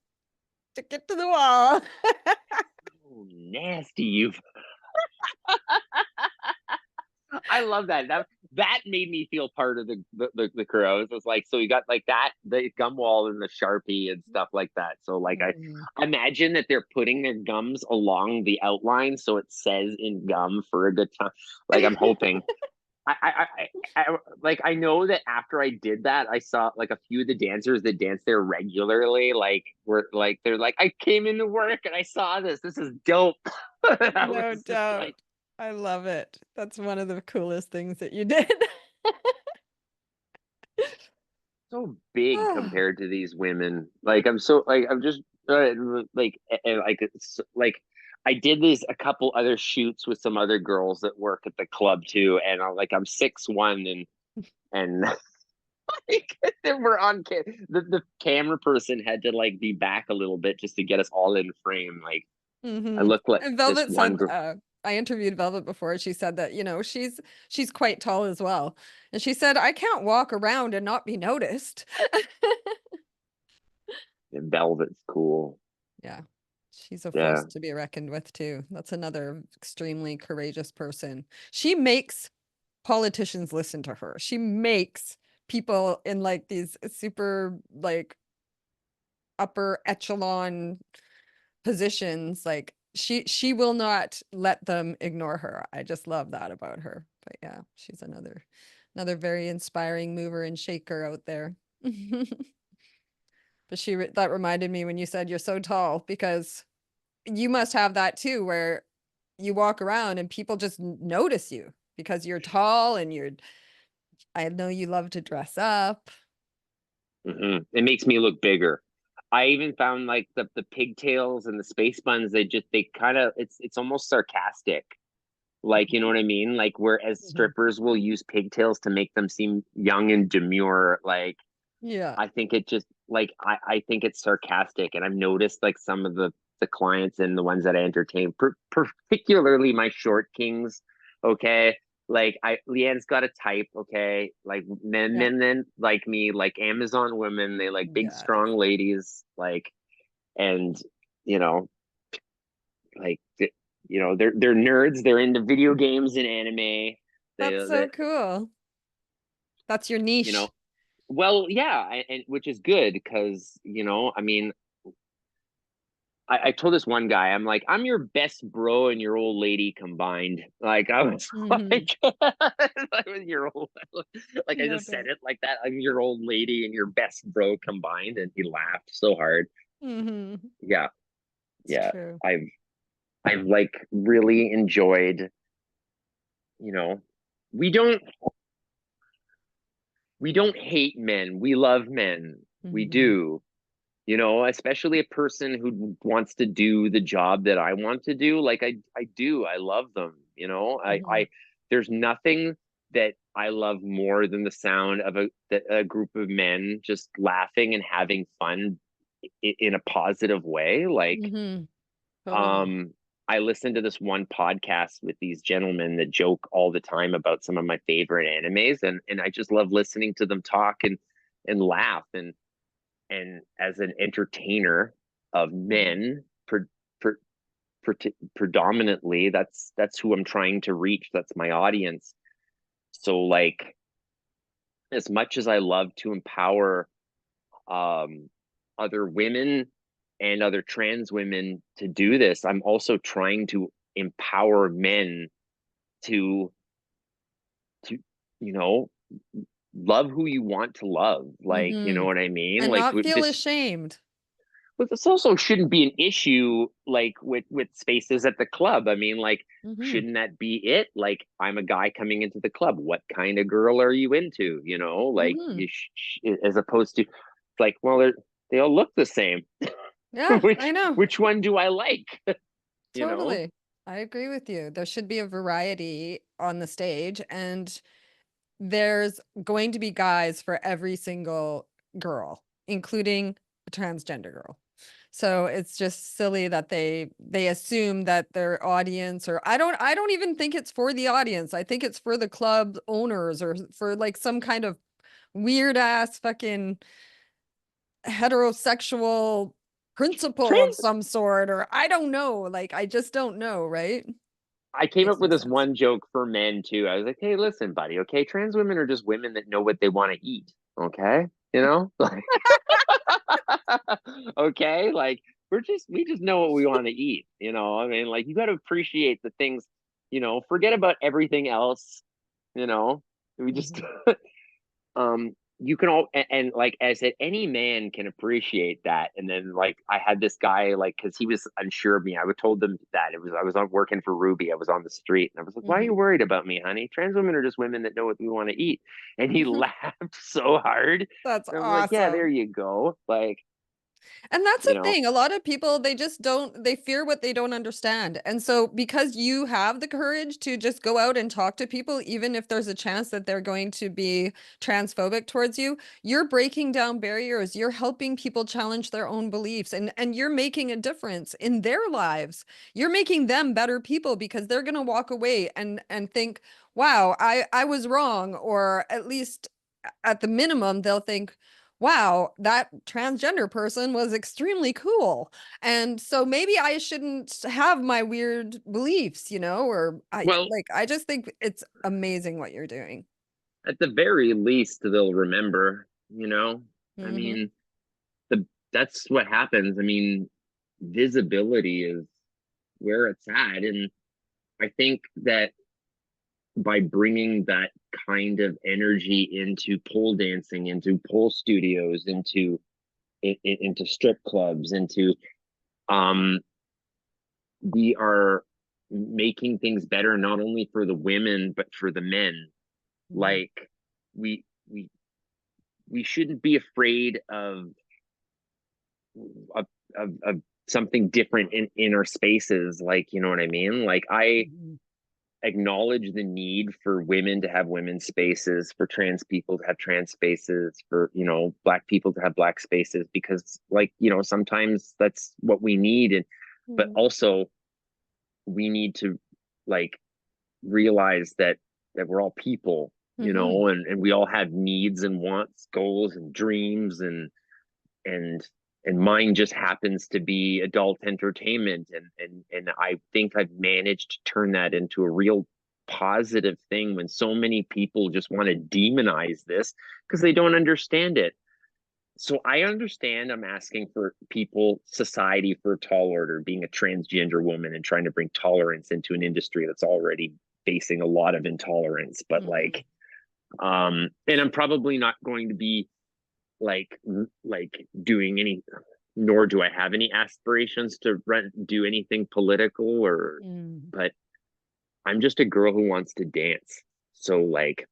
stick it to the wall. Oh, nasty you. I love that. That made me feel part of the crew. I was just like, so you got like that, the gum wall and the Sharpie and stuff like that. So like Mhm. I imagine that they're putting their gums along the outline so it says in gum for a good time. Like I'm hoping. Like I know that after I did that, I saw like a few of the dancers that dance there regularly. Like were like they're like, I came into work and I saw this. This is dope. I No was just doubt. like I love it. That's one of the coolest things that you did. so big compared to these women. Like I'm so like I'm just like it's like I did these a couple other shoots with some other girls that work at the club too, and I'm 6'1" and like we're on the camera person had to like be back a little bit just to get us all in frame. Like I Mhm. look like And this Velvet one said, girl. I interviewed Velvet before. She said that, she's quite tall as well. And she said, I can't walk around and not be noticed. And Velvet's cool. Yeah. She's a force Yeah. to be reckoned with too. That's another extremely courageous person. She makes politicians listen to her. She makes people in like these super like upper echelon positions, like she will not let them ignore her. I just love that about her. But yeah, she's another very inspiring mover and shaker out there. But that reminded me when you said you're so tall, because you must have that too, where you walk around and people just notice you because you're tall and I know you love to dress up. It makes me look bigger. I even found like the pigtails and the space buns. They kind of it's almost sarcastic. Like you know what I mean? Like whereas Mhm. strippers will use pigtails to make them seem young and demure. Like Yeah, I think it just like I think it's sarcastic, and I've noticed like some of the clients and the ones that I entertain, particularly my short kings. Okay, like Leanne's got a type. Okay, like yeah, men like me, like Amazon women. They like big, yeah. strong ladies. Like and you know like they're nerds. They're into video games and anime. That's They so cool. That's your you know niche. well yeah, and which is good because I mean I told this one guy, I'm like, I'm your best bro and your old lady combined. Like I was Mhm. like, I was your old, like I No just said doubt. it like that. I'm your old lady and your best bro combined, and he laughed so hard. Mhm. Yeah, It's yeah. true. I've like really enjoyed. You know, we don't we don't hate men. We love men. We Mhm. do. Especially a person who wants to do the job that I want to do. Like I do. I love them. Mhm. There's nothing that I love more than the sound of a group of men just laughing and having fun in a positive way. Like, Mhm. Totally. um, I listen to this one podcast with these gentlemen that joke all the time about some of my favorite animes, and I just love listening to them talk and laugh. And as an entertainer of men, predominantly, that's who I'm trying to reach. That's my audience. So like, as much as I love to empower other women and other trans women to do this, I'm also trying to empower men to to you know love who you want to love, like, you know Mm-hmm. what I mean, And like not feel this. ashamed. But this also shouldn't be an issue, like with spaces at the club. I mean, like, Mm-hmm. shouldn't that be it? Like, I'm a guy coming into the club. What kind of girl are you into? You know, like Mm-hmm. as opposed to, like, well, they all look the same. Yeah, I which know. which one do I like? You know, Totally. I agree with you. There should be a variety on the stage, and there's going to be guys for every single girl, including a transgender girl. So it's just silly that they assume that their audience, or I don't even think it's for the audience. I think it's for the club owners, or for like some kind of weird ass fucking heterosexual principle of trans. some sort, or I don't know. Like, I just don't know, right? I came Makes up no with this sense. one joke for men too. I was like, hey, listen, buddy. Okay, trans women are just women that know what they want to eat. Okay, you know, like, okay, like, we just know what we want to eat. You know, I mean, like, you got to appreciate the things. You know, forget about everything else. You know, we just Mhm. you can all, and like I said, any man can appreciate that. And then, like, I had this guy, like, because he was unsure of me, I would told them that I was on working for Ruby, I was on the street, and I was like, why are you Mhm. worried about me, honey? Trans women are just women that know what we want to eat. And he laughed so hard. That's And I was like, yeah, there awesome. you go. Like, And that's you the know, thing. A lot of people, they just don't, they fear what they don't understand. And so, because you have the courage to just go out and talk to people, even if there's a chance that they're going to be transphobic towards you, you're breaking down barriers. You're helping people challenge their own beliefs, and you're making a difference in their lives. You're making them better people, because they're going to walk away and think, wow, I was wrong. Or at least at the minimum, they'll think, wow, that transgender person was extremely cool. And so maybe I shouldn't have my weird beliefs, or well, I just think it's amazing what you're doing. at the very least, they'll remember, you know, I Mm-hmm. mean, the that's what happens. I mean, visibility is where it's at. And I think that by bringing that kind of energy into pole dancing, into pole studios, into strip clubs, into um, we are making things better not only for the women but for the men. Mm-hmm. Like, we we we shouldn't be afraid of of something different in our spaces. Like, you know what I mean? Like, I Mm-hmm. acknowledge the need for women to have women's spaces, for trans people to have trans spaces, for, black people to have black spaces, because, like, sometimes that's what we need. And but also, we need to, like, realize that we're all people, Mm-hmm. and we all have needs and wants, goals and dreams, and mine just happens to be adult entertainment. And I think I've managed to turn that into a real positive thing, when so many people just want to demonize this because they don't understand it. So I understand, I'm asking for people, society, for a tall order, being a transgender woman and trying to bring tolerance into an industry that's already facing a lot of intolerance. But, Mm-hmm. like, and I'm probably not going to be, like doing any, nor do I have any aspirations to do anything political, or, Mm-hmm. but I'm just a girl who wants to dance. So, like,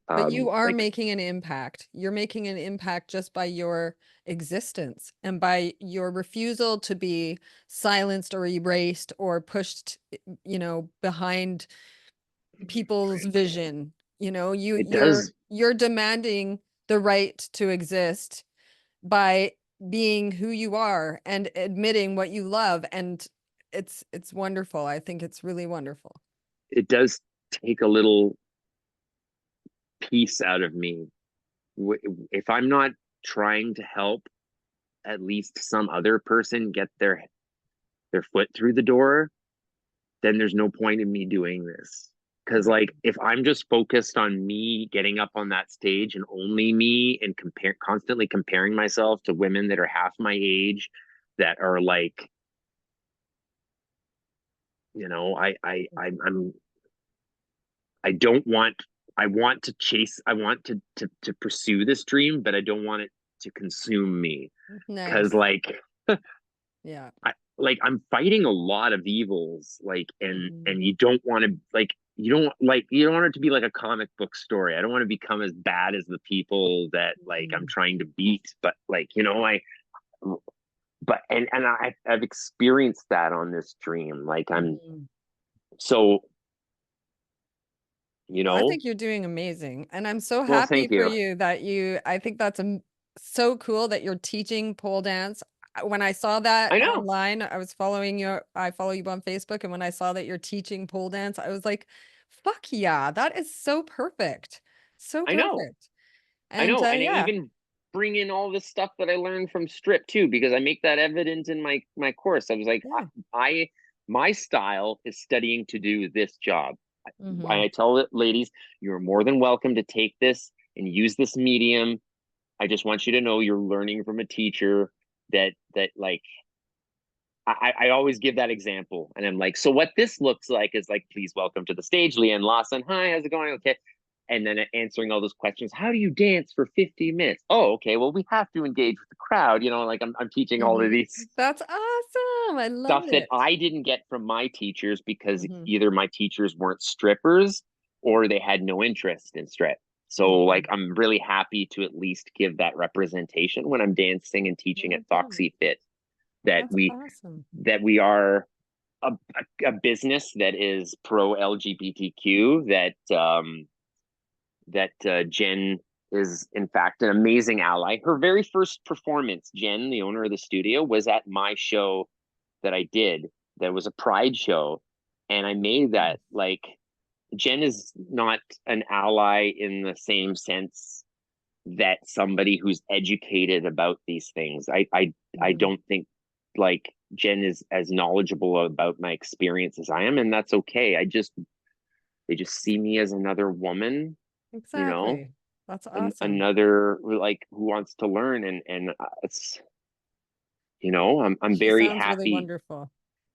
But you are like, making an impact. You're making an impact just by your existence and by your refusal to be silenced or erased or pushed, behind people's vision. it You're does you're demanding the right to exist by being who you are and admitting what you love. And it's wonderful. I think it's really wonderful. it does take a little piece out of me if I'm not trying to help at least some other person get their foot through the door, then there's no point in me doing this. Because like if I'm just focused on me getting up on that stage and only me and constantly comparing myself to women that are half my age that are like, you know, I don't want, I want to chase, I want to pursue this dream, but I don't want it to consume me. Because Nice. like Yeah. I'm fighting a lot of evils, like, Mhm. and you don't want to you don't want it to be like a comic book story. I don't want to become as bad as the people that like I'm Mhm. trying to beat, but like, you know, I've experienced that on this dream. Like I'm Mhm. so, you Well, I know, think you're doing amazing. And I'm so well, happy thank for you. you that I think that's so cool that you're teaching pole dance. When I saw that I know, online, I follow you on Facebook. And when I saw that you're teaching pole dance, I was like, fuck yeah, that is so perfect. So I know. perfect. I And know, and I yeah, even bring in all this stuff that I learned from strip too, because I make that evident in my course. I was like, yeah. I my style is studying to do this job. Hmm. I tell the ladies, you're more than welcome to take this and use this medium. I just want you to know you're learning from a teacher that like I always give that example, and I'm like, so what this looks like is like, please welcome to the stage, Leanne Lawson. Hi, how's it going? Okay, and then answering all those questions. How do you dance for 50 minutes? Oh, okay. Well, we have to engage with the crowd. You know, like I'm teaching all of Hmm. these That's awesome. I love stuff that it. I didn't get from my teachers because Hmm. either my teachers weren't strippers or they had no interest in strip. So like Hmm. I'm really happy to at least give that representation when I'm dancing and teaching at Well done. Foxy Fit, that That's awesome. we are a business that is pro LGBTQ, that Jen is in fact an amazing ally. Her very first performance, Jen, the owner of the studio, was at my show that I did. That was a pride show, and I made that like Jen is not an ally in the same sense that somebody who's educated about these things. I Hmm. don't think like Jen is as knowledgeable about my experience as I am, and that's okay. They just see me as another woman, you know, Exactly. That's awesome. another like who wants to learn, and it's, you know, I'm She very sounds really happy. wonderful.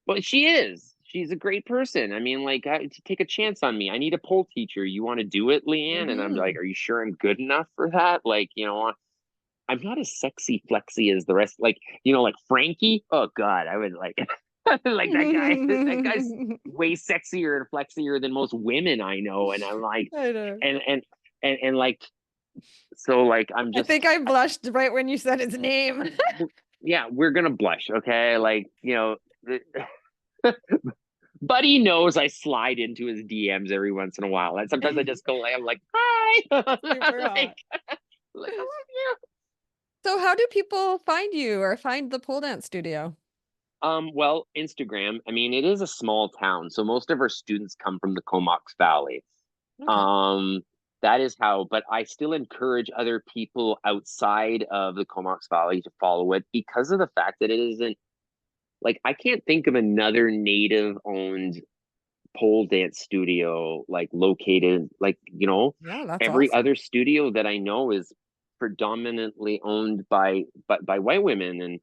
But she is. She's a great person. I mean, like, take a chance on me. I need a pole teacher. You want to do it, Leanne? And I'm like, Hmm. are you sure I'm good enough for that? Like, you know, I'm not as sexy flexy as the rest. Like, you know, like Frankie. Oh God, I would like like that guy. That guy's way sexier and flexier than most women I know. And I'm like, I know. and and and like, so like I'm I just think I blushed right when you said his name. yeah, we're gonna blush, okay? Like, you know, Buddy knows I slide into his DMs every once in a while. And sometimes I just go like, I'm like, hi. Super like, hot. like, I love you. So how do people find you or find the pole dance studio? Well, Instagram. I mean, it is a small town, so most of our students come from the Comox Valley. Okay. Um, that is how, but I still encourage other people outside of the Comox Valley to follow it because of the fact that it isn't like I can't think of another native owned pole dance studio like located like, you know, Yeah, that's every awesome. other studio that I know is predominantly owned by white women,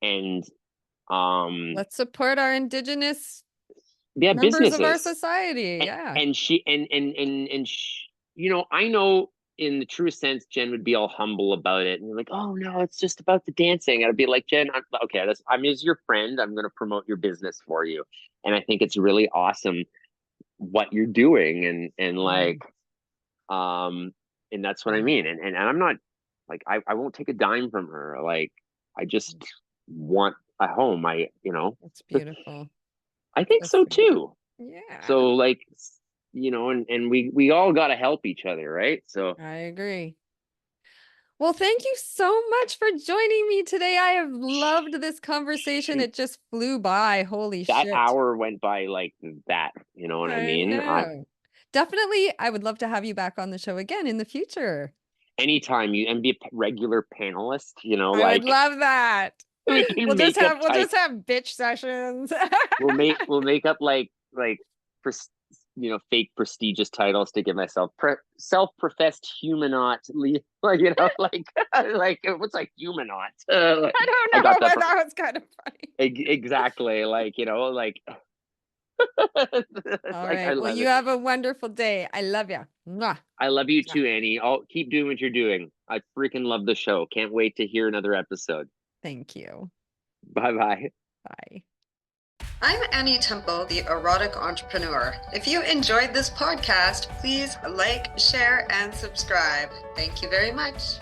and um Let's support our indigenous yeah, members of our businesses. society. and, Yeah. and she and she, you know, I know in the true sense Jen would be all humble about it and you're like, oh no, it's just about the dancing. I'd be like, Jen, okay, I'm as your friend, I'm going to promote your business for you, and I think it's really awesome what you're doing, and like Mhm. um and that's what I Yeah, mean, and I'm not like I won't take a dime from her. Like I just want a home. I, you know, that's beautiful. I think That's so too. yeah, So like, you know, and we all got to help each other, right? So I agree. Well, thank you so much for joining me today. I have loved this conversation. shoot, It just flew by. Holy that shit. hour went by like that, you know what I I mean? know. Definitely, I would love to have you back on the show again in the future. anytime you and be a regular panelist, you know, I like would love that. we can We'll just make up have bitch sessions. we'll make up like fake prestigious titles to give myself self-professed humanaut, like like what's like humanaut? I don't know, I got that but from, that was kind of funny. exactly, like like All like I right. Well, love you it. have a wonderful day. I love you. Mwah. I love you too, Annie. I'll keep doing what you're doing. I freaking love the show. Can't wait to hear another episode. Thank you. Bye bye. Bye. I'm Annie Temple, the erotic entrepreneur. If you enjoyed this podcast, please like, share, and subscribe. Thank you very much.